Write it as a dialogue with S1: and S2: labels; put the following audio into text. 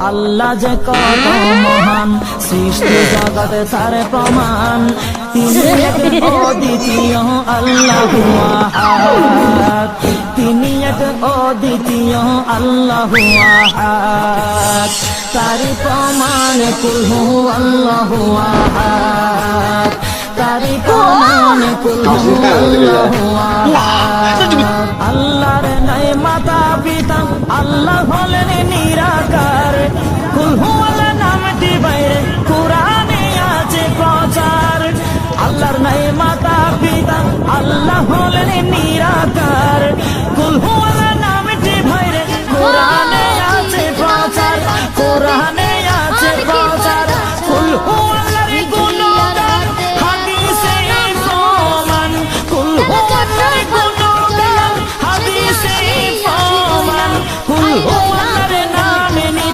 S1: আল্লাহ যে কত মহান, সৃষ্টি জগতে তার প্রমাণ। তিনি এক অদ্বিতীয় আল্লাহু আহাদ, তিনি এক অদ্বিতীয় আল্লাহু আহাদ। তারি প্রমাণ কুল হু আল্লাহু আহাদ, তারি প্রমাণ কুল হু আল্লাহু আহাদ। আল্লাহর নাই মাতা পিতা, আল্লাহ হলেন নিরাকার।